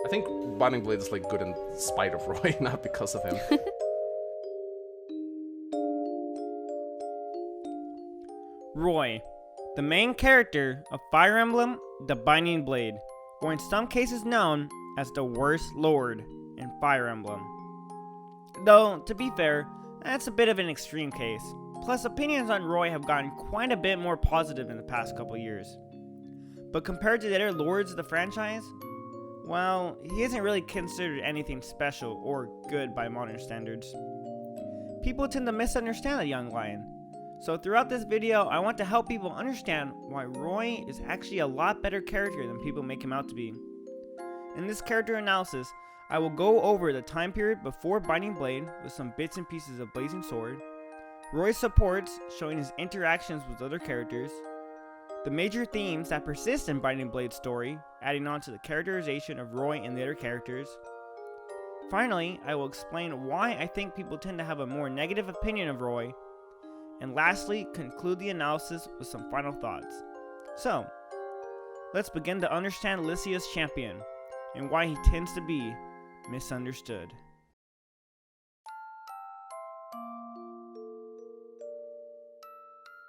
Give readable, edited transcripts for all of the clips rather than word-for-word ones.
I think Binding Blade is like good in spite of Roy, not because of him. Roy, the main character of Fire Emblem, the Binding Blade, or in some cases known as the worst lord in Fire Emblem. Though, to be fair, that's a bit of an extreme case. Plus, opinions on Roy have gotten quite a bit more positive in the past couple years. But compared to the other lords of the franchise, well, he isn't really considered anything special or good by modern standards. People tend to misunderstand the young lion. So throughout this video, I want to help people understand why Roy is actually a lot better character than people make him out to be. In this character analysis, I will go over the time period before Binding Blade with some bits and pieces of Blazing Sword, Roy's supports showing his interactions with other characters, the major themes that persist in Binding Blade's story, adding on to the characterization of Roy and the other characters. Finally, I will explain why I think people tend to have a more negative opinion of Roy, and lastly, conclude the analysis with some final thoughts. So, let's begin to understand Lycia's champion, and why he tends to be misunderstood.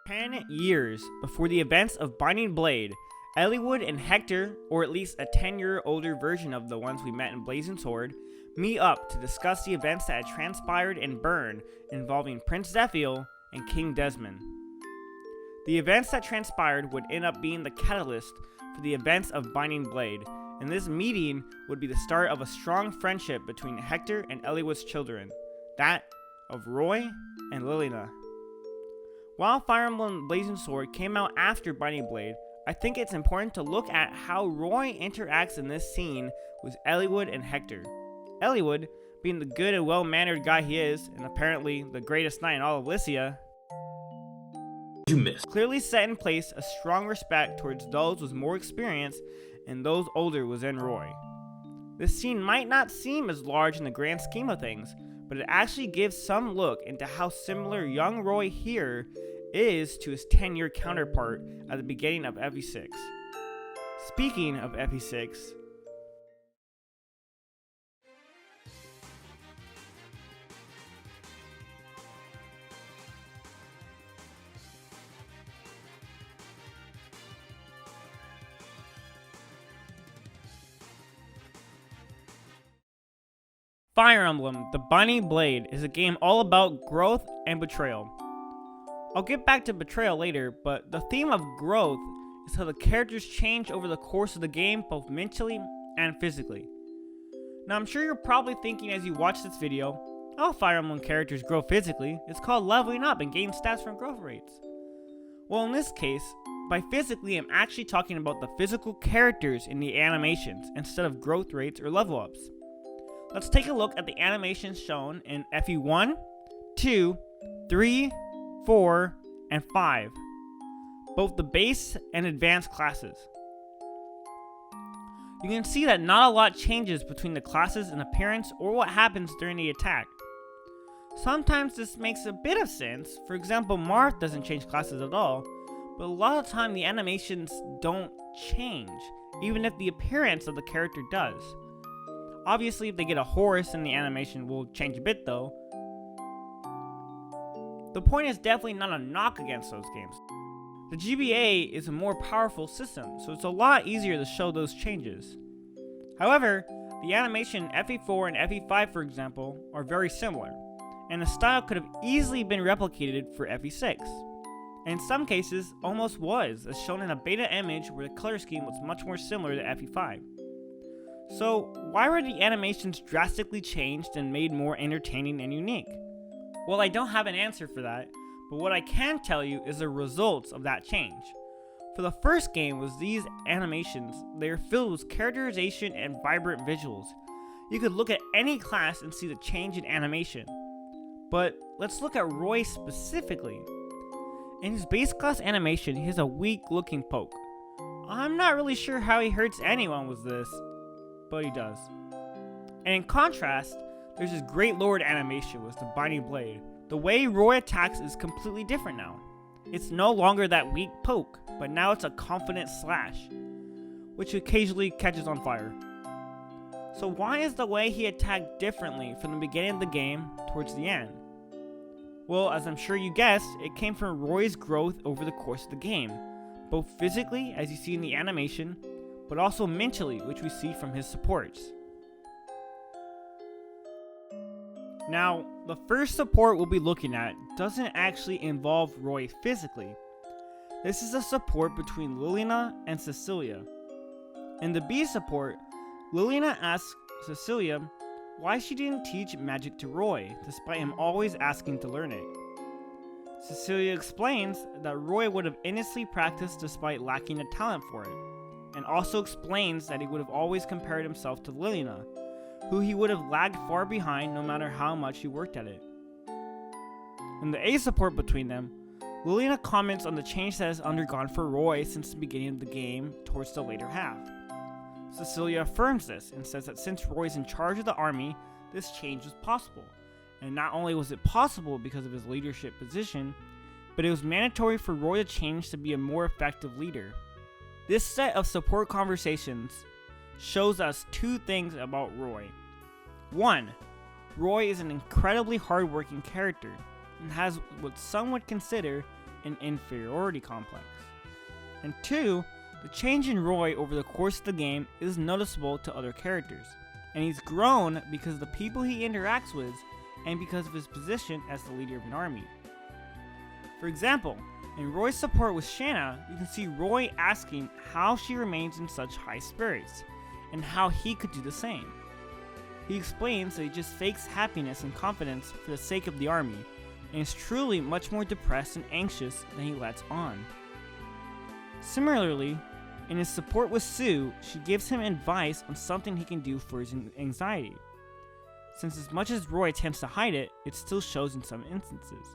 10 years before the events of Binding Blade, Eliwood and Hector, or at least a 10-year older version of the ones we met in Blazing Sword, meet up to discuss the events that had transpired in Bern involving Prince Zephiel and King Desmond. The events that transpired would end up being the catalyst for the events of Binding Blade, and this meeting would be the start of a strong friendship between Hector and Eliwood's children, that of Roy and Lilina. While Fire Emblem Blazing Sword came out after Binding Blade, I think it's important to look at how Roy interacts in this scene with Eliwood and Hector. Eliwood, being the good and well-mannered guy he is, and apparently the greatest knight in all of Lycia, You missed. clearly set in place a strong respect towards those with more experience and those older within Roy. This scene might not seem as large in the grand scheme of things, but it actually gives some look into how similar young Roy here is to his 10-year counterpart at the beginning of FE6. Speaking of FE6, Fire Emblem, the Binding Blade is a game all about growth and betrayal. I'll get back to betrayal later, but the theme of growth is how the characters change over the course of the game, both mentally and physically. Now I'm sure you're probably thinking as you watch this video, oh, Fire Emblem characters grow physically, it's called leveling up and gain stats from growth rates. Well, in this case, by physically I'm actually talking about the physical characters in the animations instead of growth rates or level ups. Let's take a look at the animations shown in FE1, 2, 3, 4, and 5, both the base and advanced classes. You can see that not a lot changes between the classes in appearance or what happens during the attack. Sometimes this makes a bit of sense, for example Marth doesn't change classes at all, but a lot of the time the animations don't change, even if the appearance of the character does. Obviously, if they get a horse, then the animation will change a bit though. The point is definitely not a knock against those games. The GBA is a more powerful system, so it's a lot easier to show those changes. However, the animation in FE4 and FE5, for example, are very similar, and the style could have easily been replicated for FE6. And in some cases, almost was, as shown in a beta image where the color scheme was much more similar to FE5. So, why were the animations drastically changed and made more entertaining and unique? Well, I don't have an answer for that, but what I can tell you is the results of that change. For the first game was these animations, they are filled with characterization and vibrant visuals. You could look at any class and see the change in animation. But let's look at Roy specifically. In his base class animation, he has a weak looking poke. I'm not really sure how he hurts anyone with this, but he does. And in contrast, there's this great lord animation with the Binding Blade. The way Roy attacks is completely different now. It's no longer that weak poke, but now it's a confident slash, which occasionally catches on fire. So why is the way he attacked differently from the beginning of the game towards the end? Well, as I'm sure you guessed, it came from Roy's growth over the course of the game, both physically, as you see in the animation, but also mentally, which we see from his supports. Now, the first support we'll be looking at doesn't actually involve Roy physically. This is a support between Lycia and Cecilia. In the B support, Lycia asks Cecilia why she didn't teach magic to Roy, despite him always asking to learn it. Cecilia explains that Roy would have innocently practiced despite lacking a talent for it, and also explains that he would have always compared himself to Lycia, who he would have lagged far behind no matter how much he worked at it. In the A support between them, Lycia comments on the change that has undergone for Roy since the beginning of the game towards the later half. Cecilia affirms this and says that since Roy is in charge of the army, this change was possible. And not only was it possible because of his leadership position, but it was mandatory for Roy to change to be a more effective leader. This set of support conversations shows us two things about Roy. 1. Roy is an incredibly hardworking character and has what some would consider an inferiority complex. And 2. The change in Roy over the course of the game is noticeable to other characters, and he's grown because of the people he interacts with and because of his position as the leader of an army. For example, in Roy's support with Shanna, you can see Roy asking how she remains in such high spirits, and how he could do the same. He explains that he just fakes happiness and confidence for the sake of the army, and is truly much more depressed and anxious than he lets on. Similarly, in his support with Sue, she gives him advice on something he can do for his anxiety. Since as much as Roy attempts to hide it, it still shows in some instances.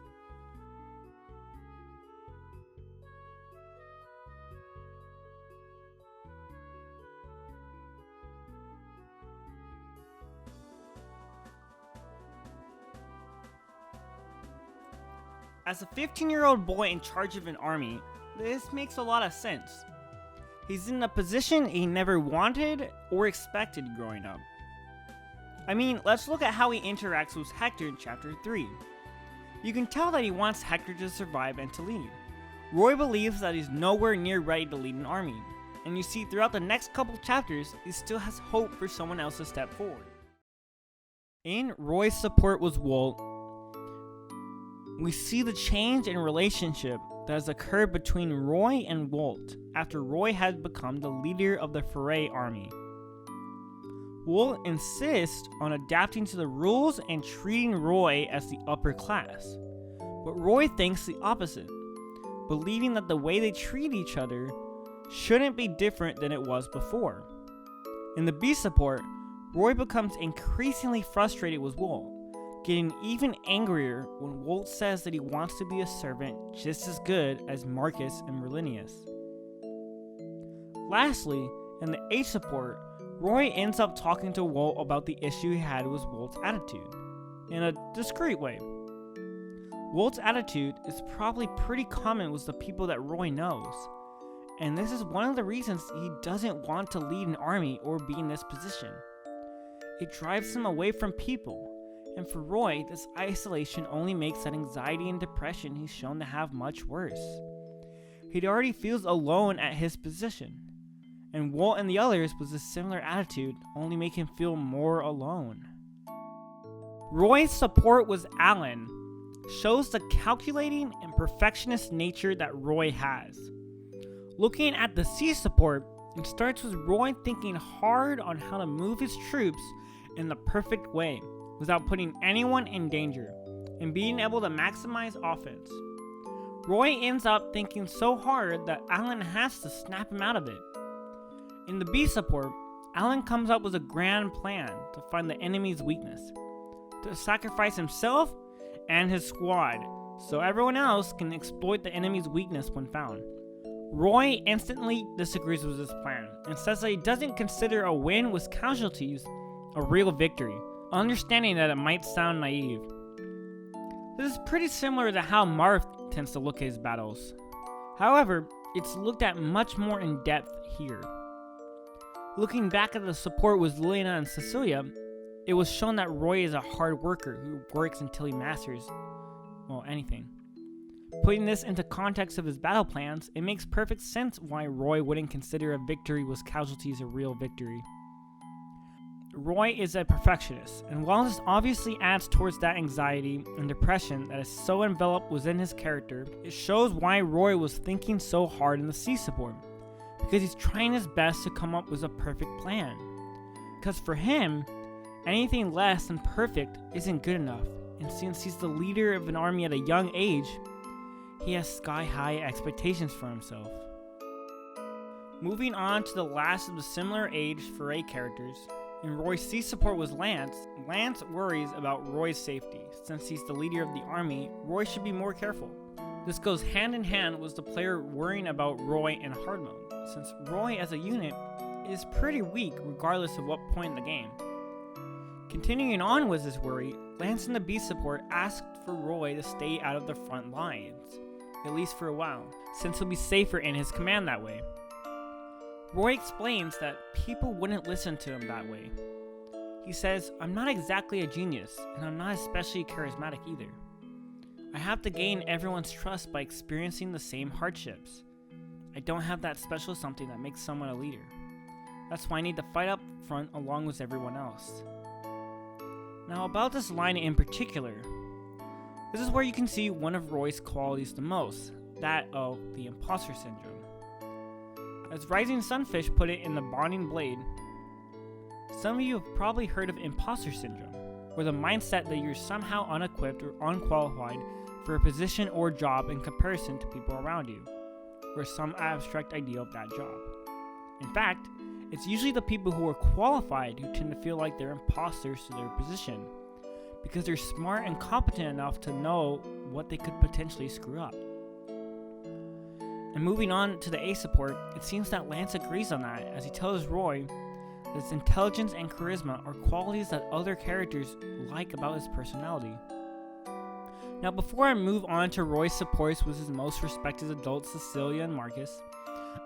As a 15-year-old boy in charge of an army, this makes a lot of sense. He's in a position he never wanted or expected growing up. I mean, let's look at how he interacts with Hector in Chapter 3. You can tell that he wants Hector to survive and to lead. Roy believes that he's nowhere near ready to lead an army, and you see throughout the next couple chapters, he still has hope for someone else to step forward. In Roy's support with Walt, we see the change in relationship that has occurred between Roy and Walt after Roy had become the leader of the Foray army. Walt insists on adapting to the rules and treating Roy as the upper class, but Roy thinks the opposite, believing that the way they treat each other shouldn't be different than it was before. In the B support, Roy becomes increasingly frustrated with Walt, getting even angrier when Walt says that he wants to be a servant just as good as Marcus and Merlinius. Lastly, in the H support, Roy ends up talking to Walt about the issue he had with Walt's attitude, in a discreet way. Walt's attitude is probably pretty common with the people that Roy knows, and this is one of the reasons he doesn't want to lead an army or be in this position. It drives him away from people. And for Roy, this isolation only makes that anxiety and depression he's shown to have much worse. He already feels alone at his position, and Walt and the others with a similar attitude only make him feel more alone. Roy's support with Alan shows the calculating and perfectionist nature that Roy has. Looking at the C support, it starts with Roy thinking hard on how to move his troops in the perfect way, without putting anyone in danger, and being able to maximize offense. Roy ends up thinking so hard that Alan has to snap him out of it. In the B support, Alan comes up with a grand plan to find the enemy's weakness, to sacrifice himself and his squad, so everyone else can exploit the enemy's weakness when found. Roy instantly disagrees with this plan, and says that he doesn't consider a win with casualties a real victory, understanding that it might sound naive. This is pretty similar to how Marth tends to look at his battles. However, it's looked at much more in depth here. Looking back at the support with Lycia and Cecilia, it was shown that Roy is a hard worker who works until he masters, well, anything. Putting this into context of his battle plans, it makes perfect sense why Roy wouldn't consider a victory with casualties a real victory. Roy is a perfectionist, and while this obviously adds towards that anxiety and depression that is so enveloped within his character, it shows why Roy was thinking so hard in the C support, because he's trying his best to come up with a perfect plan. Because for him, anything less than perfect isn't good enough, and since he's the leader of an army at a young age, he has sky-high expectations for himself. Moving on to the last of the similar age for A characters, in Roy's C support was Lance. Lance worries about Roy's safety. Since he's the leader of the army, Roy should be more careful. This goes hand in hand with the player worrying about Roy in hard mode, since Roy as a unit is pretty weak regardless of what point in the game. Continuing on with this worry, Lance in the B support asked for Roy to stay out of the front lines, at least for a while, since he'll be safer in his command that way. Roy explains that people wouldn't listen to him that way. He says, "I'm not exactly a genius, and I'm not especially charismatic either. I have to gain everyone's trust by experiencing the same hardships. I don't have that special something that makes someone a leader. That's why I need to fight up front along with everyone else." Now about this line in particular, this is where you can see one of Roy's qualities the most, that of the imposter syndrome. As Rising Sunfish put it in The Bonding Blade, some of you have probably heard of imposter syndrome, or the mindset that you're somehow unequipped or unqualified for a position or job in comparison to people around you, or some abstract idea of that job. In fact, it's usually the people who are qualified who tend to feel like they're imposters to their position, because they're smart and competent enough to know what they could potentially screw up. And moving on to the A support, it seems that Lance agrees on that, as he tells Roy that his intelligence and charisma are qualities that other characters like about his personality. Now before I move on to Roy's supports with his most respected adults, Cecilia and Marcus,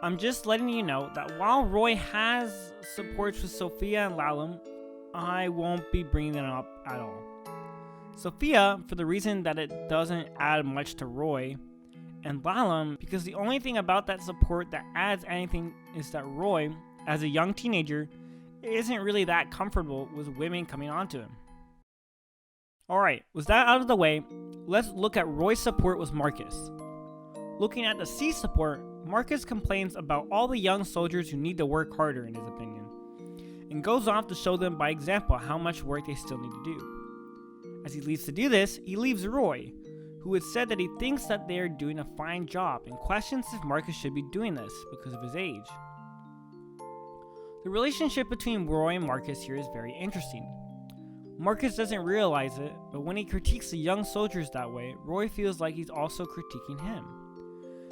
I'm just letting you know that while Roy has supports with Sophia and Lalum, I won't be bringing them up at all. Sophia, for the reason that it doesn't add much to Roy, and Lalum, because the only thing about that support that adds anything is that Roy, as a young teenager, isn't really that comfortable with women coming onto him. Alright, with that out of the way, let's look at Roy's support with Marcus. Looking at the C support, Marcus complains about all the young soldiers who need to work harder in his opinion, and goes off to show them by example how much work they still need to do. As he leaves to do this, he leaves Roy, who had said that he thinks that they are doing a fine job and questions if Marcus should be doing this because of his age. The relationship between Roy and Marcus here is very interesting. Marcus doesn't realize it, but when he critiques the young soldiers that way, Roy feels like he's also critiquing him,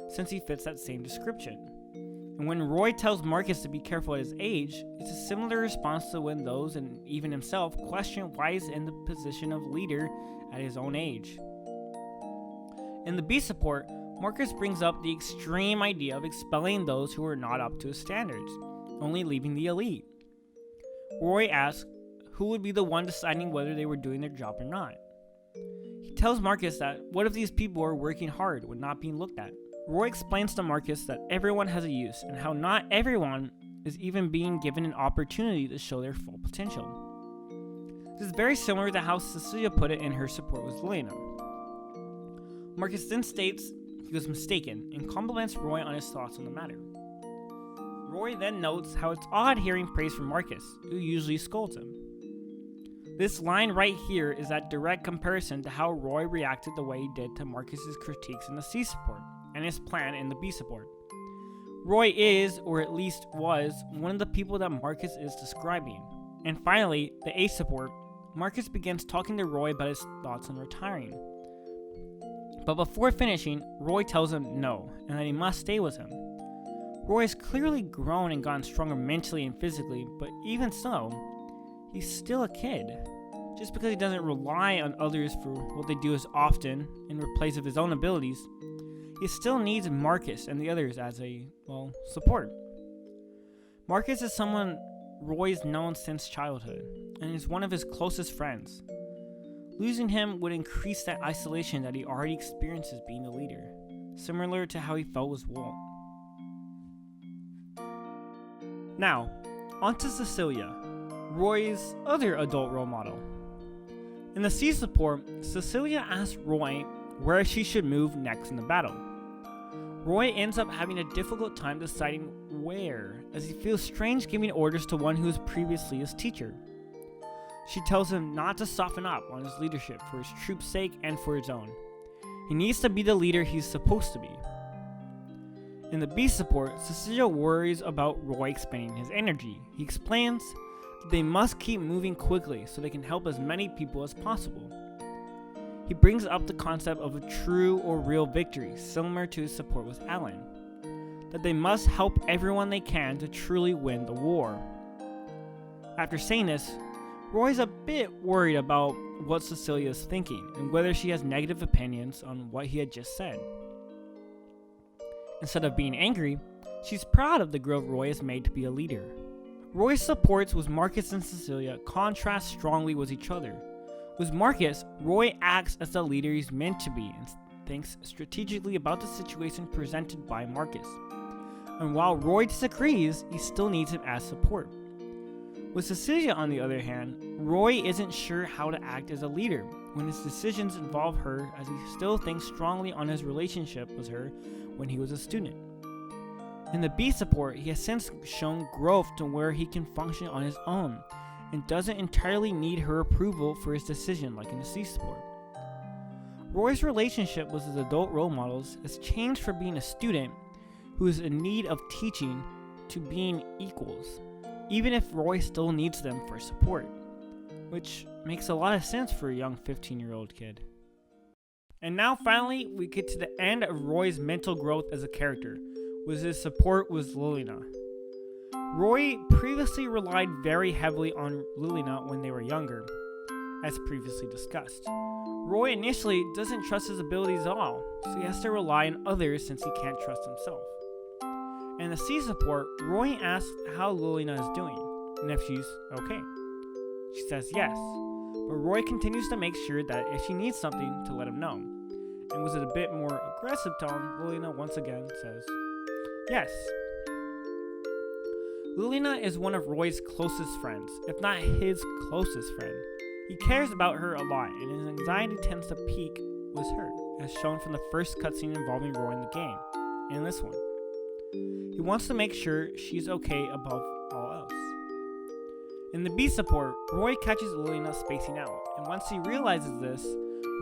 since he fits that same description. And when Roy tells Marcus to be careful at his age, it's a similar response to when those, and even himself, question why he's in the position of leader at his own age. In the B support, Marcus brings up the extreme idea of expelling those who are not up to his standards, only leaving the elite. Roy asks who would be the one deciding whether they were doing their job or not. He tells Marcus that what if these people are working hard when not being looked at? Roy explains to Marcus that everyone has a use and how not everyone is even being given an opportunity to show their full potential. This is very similar to how Cecilia put it in her support with Lycia. Marcus then states he was mistaken and compliments Roy on his thoughts on the matter. Roy then notes how it's odd hearing praise from Marcus, who usually scolds him. This line right here is that direct comparison to how Roy reacted the way he did to Marcus's critiques in the C support, and his plan in the B support. Roy is, or at least was, one of the people that Marcus is describing. And finally, the A support, Marcus begins talking to Roy about his thoughts on retiring. But before finishing, Roy tells him no, and that he must stay with him. Roy has clearly grown and gotten stronger mentally and physically, but even so, he's still a kid. Just because he doesn't rely on others for what they do as often in replace of his own abilities, he still needs Marcus and the others as a, support. Marcus is someone Roy's known since childhood, and is one of his closest friends. Losing him would increase that isolation that he already experiences being a leader, similar to how he felt with Walt. Now, on to Cecilia, Roy's other adult role model. In the C support, Cecilia asks Roy where she should move next in the battle. Roy ends up having a difficult time deciding where, as he feels strange giving orders to one who was previously his teacher. She tells him not to soften up on his leadership for his troops' sake and for his own. He needs to be the leader he's supposed to be. In the B support, Cecilia worries about Roy expending his energy. He explains that they must keep moving quickly so they can help as many people as possible. He brings up the concept of a true or real victory, similar to his support with Alan, that they must help everyone they can to truly win the war. After saying this, Roy's a bit worried about what Cecilia is thinking and whether she has negative opinions on what he had just said. Instead of being angry, she's proud of the growth Roy has made to be a leader. Roy's supports with Marcus and Cecilia contrast strongly with each other. With Marcus, Roy acts as the leader he's meant to be and thinks strategically about the situation presented by Marcus. And while Roy disagrees, he still needs him as support. With Cecilia, on the other hand, Roy isn't sure how to act as a leader when his decisions involve her, as he still thinks strongly on his relationship with her when he was a student. In the B support, he has since shown growth to where he can function on his own and doesn't entirely need her approval for his decision like in the C support. Roy's relationship with his adult role models has changed from being a student who is in need of teaching to being equals, even if Roy still needs them for support, which makes a lot of sense for a young 15-year-old kid. And now finally, we get to the end of Roy's mental growth as a character, with his support with Lilina. Roy previously relied very heavily on Lilina when they were younger, as previously discussed. Roy initially doesn't trust his abilities at all, so he has to rely on others since he can't trust himself. In the C support, Roy asks how Lilina is doing, and if she's okay. She says yes, but Roy continues to make sure that if she needs something, to let him know. And with a bit more aggressive tone, Lilina once again says yes. Lilina is one of Roy's closest friends, if not his closest friend. He cares about her a lot, and his anxiety tends to peak with her, as shown from the first cutscene involving Roy in the game, and this one. He wants to make sure she's okay above all else. In the B support, Roy catches Lilina spacing out, and once he realizes this,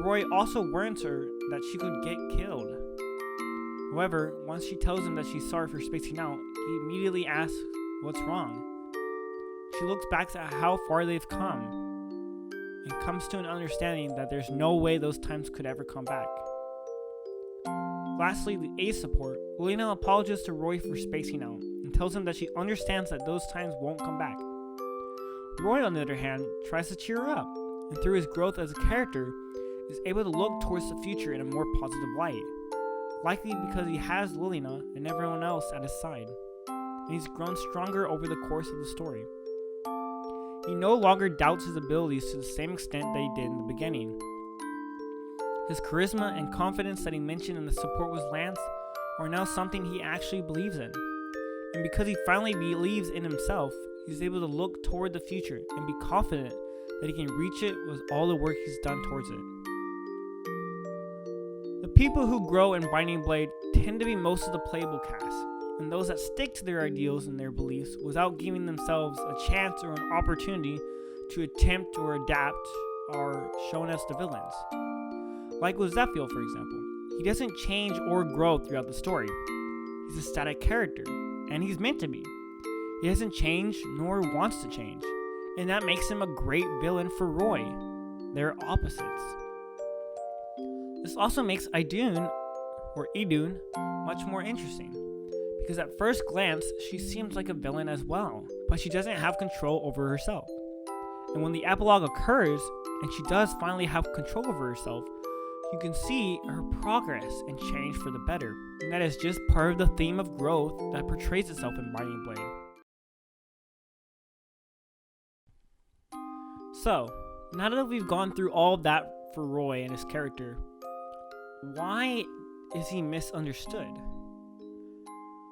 Roy also warns her that she could get killed. However, once she tells him that she's sorry for spacing out, he immediately asks what's wrong. She looks back at how far they've come, and comes to an understanding that there's no way those times could ever come back. Lastly, the A support, Lilina apologizes to Roy for spacing out and tells him that she understands that those times won't come back. Roy, on the other hand, tries to cheer her up, and through his growth as a character, is able to look towards the future in a more positive light, likely because he has Lilina and everyone else at his side, and he's grown stronger over the course of the story. He no longer doubts his abilities to the same extent that he did in the beginning. His charisma and confidence that he mentioned in the support with Lance are now something he actually believes in. And because he finally believes in himself, he's able to look toward the future and be confident that he can reach it with all the work he's done towards it. The people who grow in Binding Blade tend to be most of the playable cast, and those that stick to their ideals and their beliefs without giving themselves a chance or an opportunity to attempt or adapt are shown as the villains. Like with Zephiel, for example, he doesn't change or grow throughout the story. He's a static character, and he's meant to be. He doesn't change nor wants to change, and that makes him a great villain for Roy. They're opposites. This also makes Idun much more interesting, because at first glance, she seems like a villain as well, but she doesn't have control over herself. And when the epilogue occurs, and she does finally have control over herself, you can see her progress and change for the better. And that is just part of the theme of growth that portrays itself in Binding Blade. So, now that we've gone through all of that for Roy and his character, why is he misunderstood?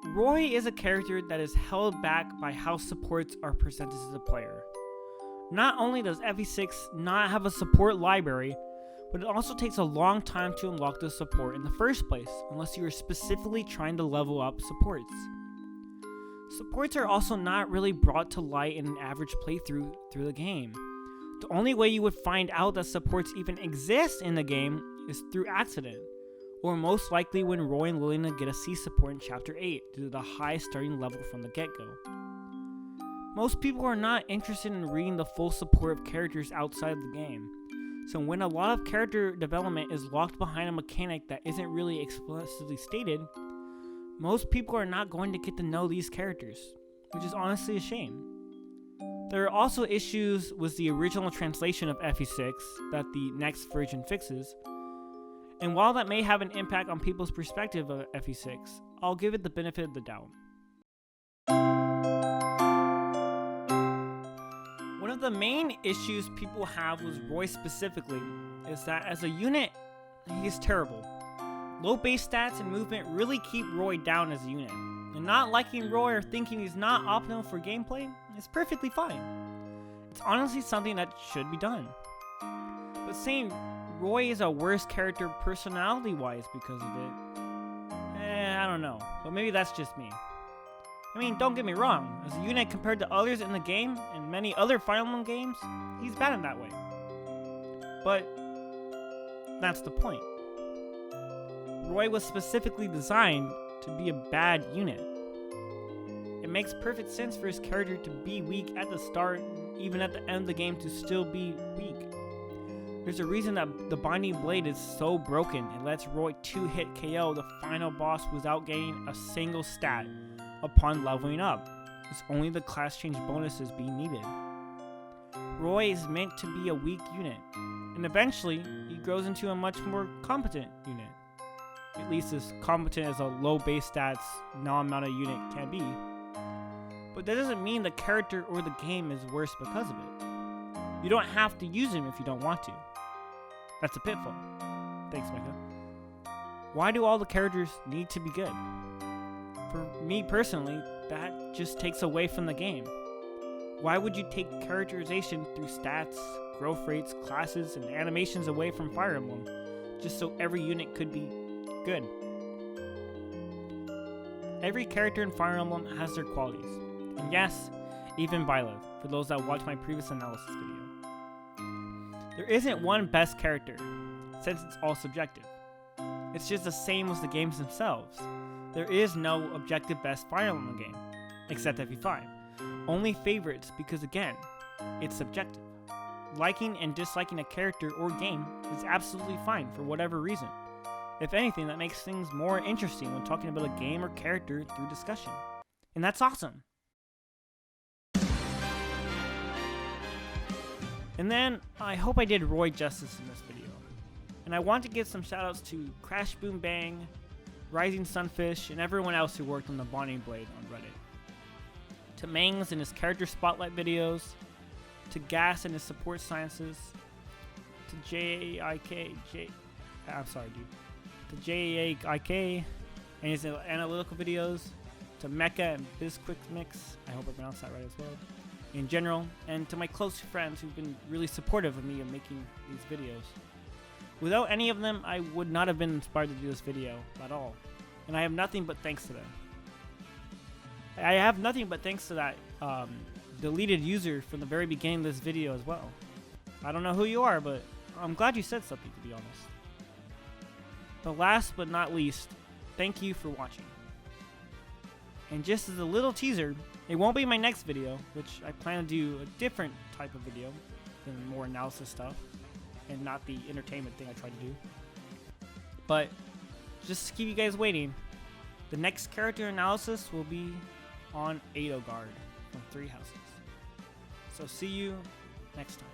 Roy is a character that is held back by how supports are presented to the player. Not only does FE6 not have a support library, but it also takes a long time to unlock the support in the first place, unless you are specifically trying to level up supports. Supports are also not really brought to light in an average playthrough through the game. The only way you would find out that supports even exist in the game is through accident, or most likely when Roy and Lillian get a C support in Chapter 8 due to the high starting level from the get-go. Most people are not interested in reading the full support of characters outside of the game, so when a lot of character development is locked behind a mechanic that isn't really explicitly stated, most people are not going to get to know these characters, which is honestly a shame. There are also issues with the original translation of FE6 that the next version fixes, and while that may have an impact on people's perspective of FE6, I'll give it the benefit of the doubt. One of the main issues people have with Roy specifically is that as a unit, he is terrible. Low base stats and movement really keep Roy down as a unit, and not liking Roy or thinking he's not optimal for gameplay is perfectly fine. It's honestly something that should be done. But saying Roy is a worse character personality-wise because of it, I don't know, but maybe that's just me. I mean, don't get me wrong, as a unit compared to others in the game and many other Fire Emblem games, he's bad in that way. But that's the point. Roy was specifically designed to be a bad unit. It makes perfect sense for his character to be weak at the start, even at the end of the game to still be weak. There's a reason that the Binding Blade is so broken. It lets Roy 2-hit KO the final boss without gaining a single stat upon leveling up. It's only the class change bonuses being needed. Roy is meant to be a weak unit, and eventually he grows into a much more competent unit. At least as competent as a low base stats, non-mana unit can be. But that doesn't mean the character or the game is worse because of it. You don't have to use him if you don't want to. That's a pitfall. Thanks, Micah. Why do all the characters need to be good? For me personally, that just takes away from the game. Why would you take characterization through stats, growth rates, classes, and animations away from Fire Emblem, just so every unit could be good? Every character in Fire Emblem has their qualities. And yes, even Byleth, for those that watched my previous analysis video. There isn't one best character, since it's all subjective. It's just the same as the games themselves. There is no objective best Fire Emblem game, except FE5. Only favorites because again, it's subjective. Liking and disliking a character or game is absolutely fine for whatever reason. If anything, that makes things more interesting when talking about a game or character through discussion. And that's awesome. And then, I hope I did Roy justice in this video. And I want to give some shoutouts to Crash Boom Bang, Rising Sunfish, and everyone else who worked on the Binding Blade on Reddit. To Mangs and his character spotlight videos, to Gas and his support sciences, to JAIK and his analytical videos, to Mecha and BizQuickMix, I hope I pronounced that right as well, in general, and to my close friends who've been really supportive of me in making these videos. Without any of them, I would not have been inspired to do this video at all, and I have nothing but thanks to them. I have nothing but thanks to that deleted user from the very beginning of this video as well. I don't know who you are, but I'm glad you said something, to be honest. But last but not least, thank you for watching. And just as a little teaser, it won't be my next video, which I plan to do a different type of video than more analysis stuff, and not the entertainment thing I tried to do. But just to keep you guys waiting, the next character analysis will be on Edelgard from 3 Houses. So see you next time.